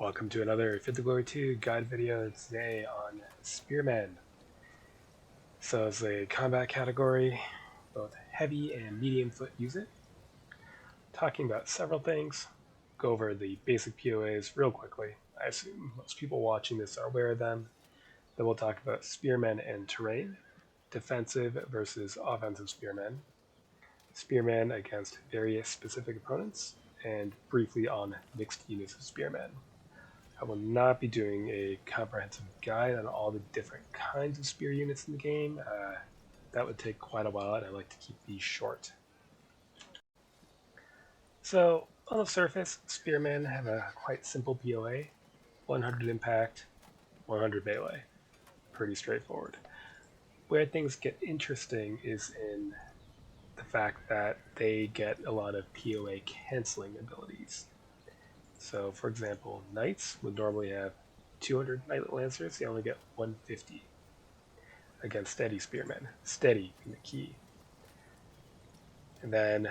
Welcome to another Fit the Glory 2 guide video today on Spearmen. So as a combat category, both heavy and medium foot use it. Talking about several things, go over the basic POAs real quickly. I assume most people watching this are aware of them. Then we'll talk about Spearmen and terrain, defensive versus offensive Spearmen, Spearmen against various specific opponents, and briefly on mixed units of Spearmen. I will not be doing a comprehensive guide on all the different kinds of spear units in the game. That would take quite a while, and I like to keep these short. So, on the surface, Spearmen have a quite simple POA, 100 impact, 100 melee. Pretty straightforward. Where things get interesting is in the fact that they get a lot of POA canceling abilities. So, for example, Knights would normally have 200 Knightlet Lancers, they only get 150 against Steady Spearmen. Steady being the key. And then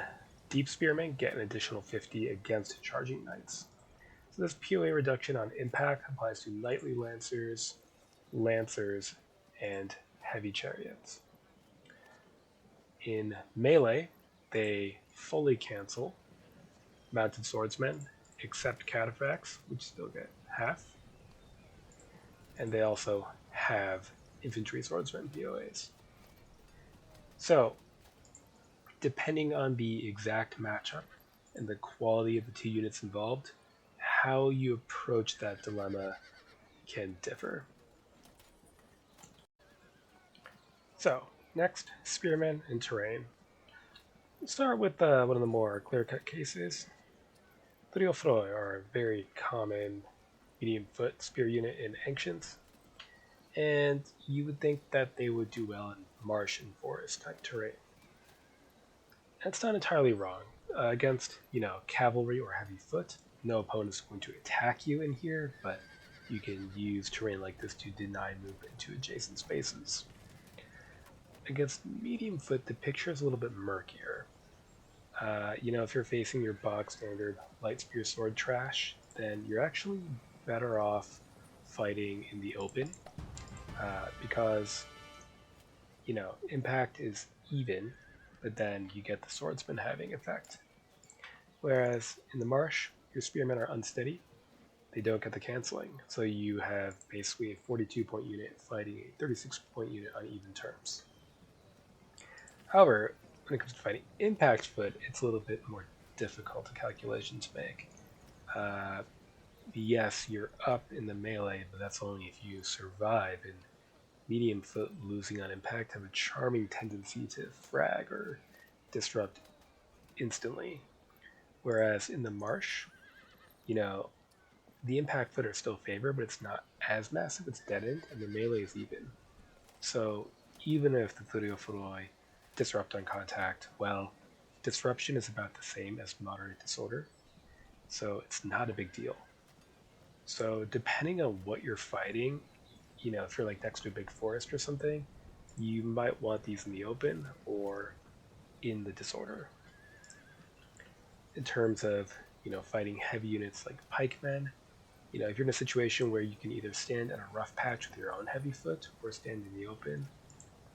Deep Spearmen get an additional 50 against Charging Knights. So this POA reduction on impact applies to Knightly Lancers, Lancers, and Heavy Chariots. In melee, they fully cancel Mounted Swordsmen, except Cataphracts, which still get half. And they also have Infantry Swordsmen POAs. So, depending on the exact matchup and the quality of the two units involved, how you approach that dilemma can differ. So, next, Spearmen and terrain. We'll start with one of the more clear-cut cases. Thuriofroi are a very common medium foot spear unit in Ancients, and you would think that they would do well in marsh and forest type terrain. That's not entirely wrong. Against, cavalry or heavy foot, no opponent is going to attack you in here, but you can use terrain like this to deny movement to adjacent spaces. Against medium foot, the picture is a little bit murkier. If you're facing your bog standard light spear sword trash, then you're actually better off fighting in the open because, impact is even, but then you get the swordsman having effect. Whereas in the marsh, your spearmen are unsteady, they don't get the canceling, so you have basically a 42-point unit fighting a 36-point unit on even terms. However, when it comes to fighting impact foot, it's a little bit more difficult a calculation to make. Yes, you're up in the melee, but that's only if you survive, and medium foot losing on impact have a charming tendency to frag or disrupt instantly. Whereas in the marsh, the impact foot are still favored, but it's not as massive, it's deadened, and the melee is even. So even if the Thuriofroi disrupt on contact, well, disruption is about the same as moderate disorder, so it's not a big deal. So depending on what you're fighting, if you're like next to a big forest or something, you might want these in the open or in the disorder. In terms of, fighting heavy units like pikemen, if you're in a situation where you can either stand in a rough patch with your own heavy foot or stand in the open,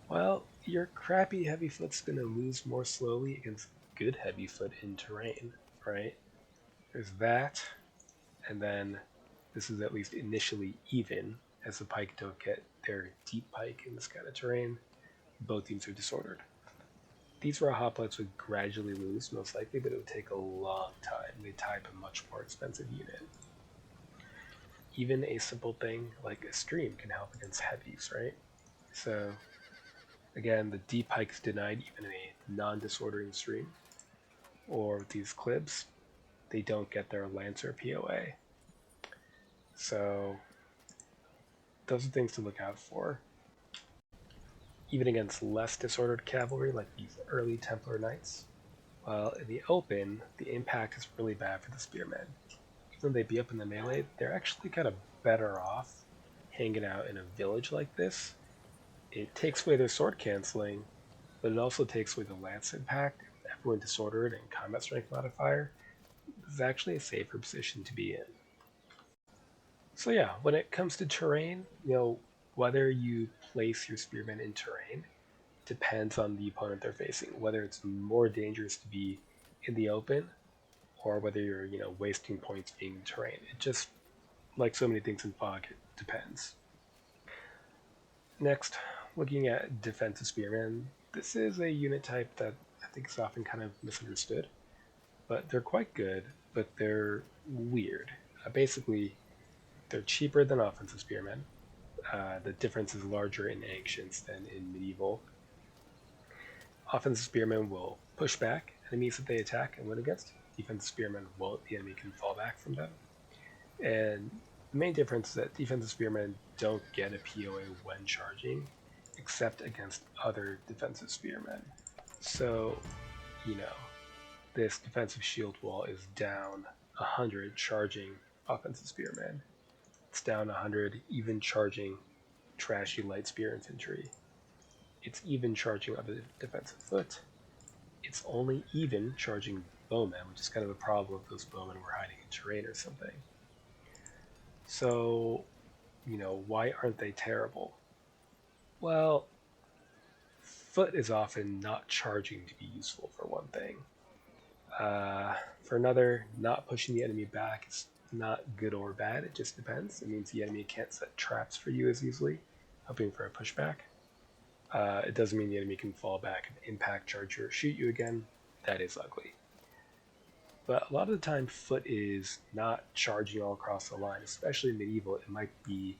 well, your crappy heavy foot's going to lose more slowly against good heavy foot in terrain, right? There's that, and then this is at least initially even, as the pike don't get their deep pike in this kind of terrain. Both teams are disordered. These raw hoplites would gradually lose, most likely, but it would take a long time. They'd type a much more expensive unit. Even a simple thing like a stream can help against heavies, right? So again, the deep pike's denied even in a non-disordering stream. Or with these clibs, they don't get their Lancer POA. So those are things to look out for. Even against less disordered cavalry like these early Templar Knights, while in the open, the impact is really bad for the spearmen. Even though they'd be up in the melee, they're actually kind of better off hanging out in a village like this. It takes away their sword canceling, but it also takes away the lance impact. Everyone disordered and combat strength modifier. This is actually a safer position to be in. So yeah, when it comes to terrain, whether you place your spearmen in terrain depends on the opponent they're facing. Whether it's more dangerous to be in the open or whether you're, wasting points being in terrain. It just, like so many things in fog, it depends. Next, looking at defensive spearmen, this is a unit type that I think is often kind of misunderstood, but they're quite good, but they're weird. Basically, they're cheaper than offensive spearmen. The difference is larger in ancients than in medieval. Offensive spearmen will push back enemies that they attack and win against. Defensive spearmen won't. The enemy can fall back from them. And the main difference is that defensive spearmen don't get a POA when charging, except against other defensive spearmen. So, you know, this defensive shield wall is down 100 charging offensive spearmen. It's down 100 even charging trashy light spear infantry. It's even charging other defensive foot. It's only even charging bowmen, which is kind of a problem if those bowmen were hiding in terrain or something. So, why aren't they terrible? Well, foot is often not charging to be useful for one thing. For another, not pushing the enemy back is not good or bad, it just depends. It means the enemy can't set traps for you as easily, hoping for a pushback. It doesn't mean the enemy can fall back and impact charge you or shoot you again. That is ugly. But a lot of the time, foot is not charging all across the line, especially in medieval. It might be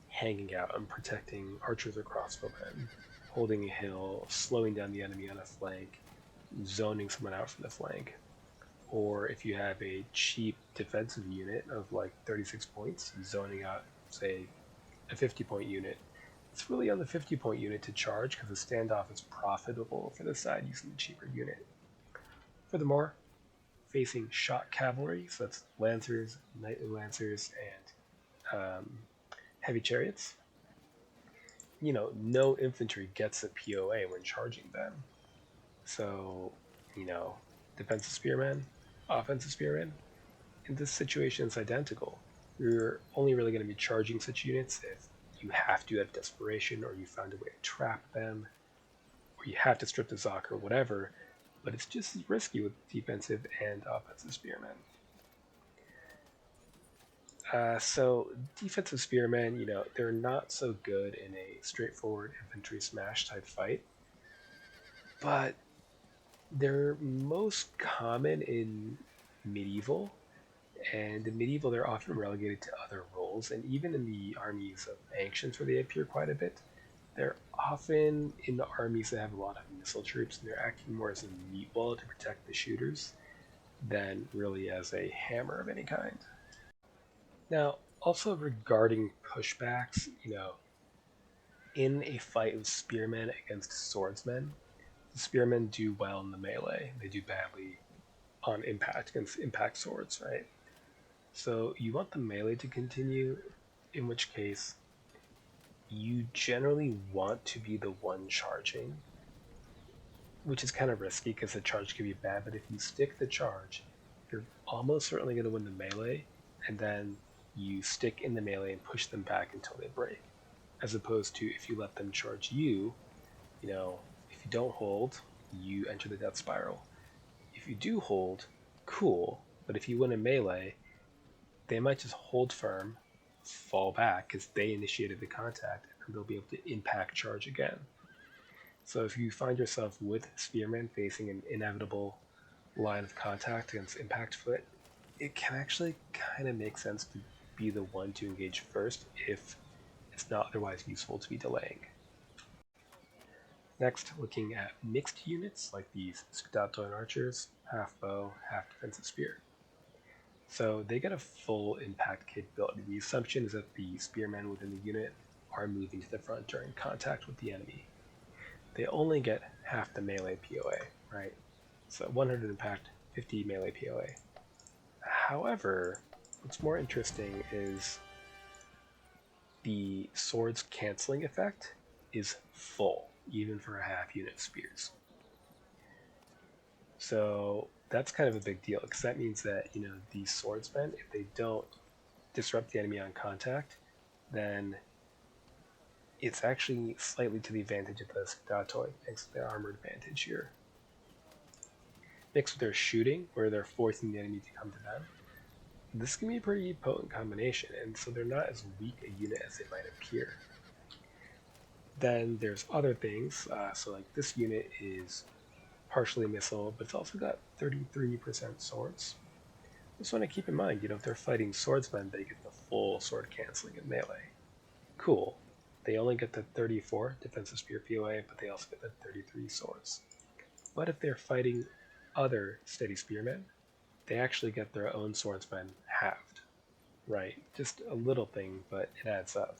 hanging out and protecting archers or crossbowmen, holding a hill, slowing down the enemy on a flank, zoning someone out from the flank. Or if you have a cheap defensive unit of like 36 points, zoning out, say, a 50-point unit, it's really on the 50-point unit to charge because the standoff is profitable for the side using the cheaper unit. Furthermore, facing shot cavalry, so that's lancers, knightly lancers, and heavy chariots, no infantry gets a POA when charging them. So, defensive spearmen, offensive spearmen, in this situation it's identical. You're only really going to be charging such units if you have to out of desperation, or you found a way to trap them, or you have to strip the Zoc or whatever, but it's just as risky with defensive and offensive spearmen. So defensive spearmen, they're not so good in a straightforward infantry smash type fight, but they're most common in medieval, and in medieval they're often relegated to other roles, and even in the armies of ancients where they appear quite a bit, they're often in the armies that have a lot of missile troops, and they're acting more as a meat wall to protect the shooters than really as a hammer of any kind. Now, also regarding pushbacks, in a fight of spearmen against swordsmen, the spearmen do well in the melee. They do badly on impact against impact swords, right? So you want the melee to continue, in which case you generally want to be the one charging, which is kind of risky because the charge can be bad, but if you stick the charge, you're almost certainly going to win the melee, and then you stick in the melee and push them back until they break. As opposed to if you let them charge you, if you don't hold, you enter the death spiral. If you do hold, cool, but if you win a melee, they might just hold firm, fall back because they initiated the contact, and they'll be able to impact charge again. So if you find yourself with spearmen facing an inevitable line of contact against impact foot, it can actually kind of make sense to be the one to engage first if it's not otherwise useful to be delaying. Next, looking at mixed units like these Scudato archers, half bow, half defensive spear. So they get a full impact capability. The assumption is that the spearmen within the unit are moving to the front during contact with the enemy. They only get half the melee POA, right? So 100 impact, 50 melee POA. However, what's more interesting is the sword's canceling effect is full, even for a half unit of spears. So that's kind of a big deal, because that means that, these swordsmen, if they don't disrupt the enemy on contact, then it's actually slightly to the advantage of the Scadatoi, thanks to their armor advantage here. Mixed with their shooting, where they're forcing the enemy to come to them, this can be a pretty potent combination, and so they're not as weak a unit as they might appear. Then there's other things, so like this unit is partially missile, but it's also got 33% swords. Just want to keep in mind, if they're fighting swordsmen, they get the full sword canceling in melee. Cool. They only get the 34 defensive spear POA, but they also get the 33 swords. But if they're fighting other steady spearmen, they actually get their own swordsmen halved. Right, just a little thing, but it adds up.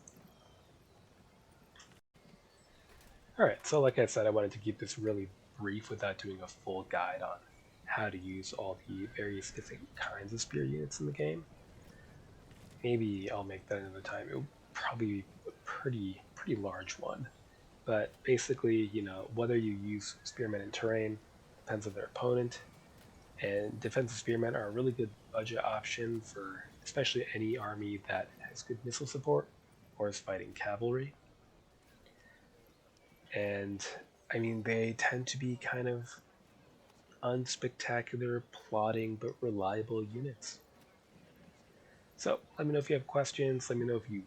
Alright, so like I said, I wanted to keep this really brief without doing a full guide on how to use all the various different kinds of spear units in the game. Maybe I'll make that another time. It will probably be a pretty large one. But basically, whether you use spearmen in terrain depends on their opponent. And defensive spearmen are a really good budget option for especially any army that has good missile support or is fighting cavalry. And I mean, they tend to be kind of unspectacular, plodding, but reliable units. So let me know if you have questions. Let me know if you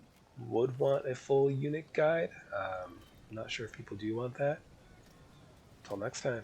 would want a full unit guide. I'm not sure if people do want that. Until next time.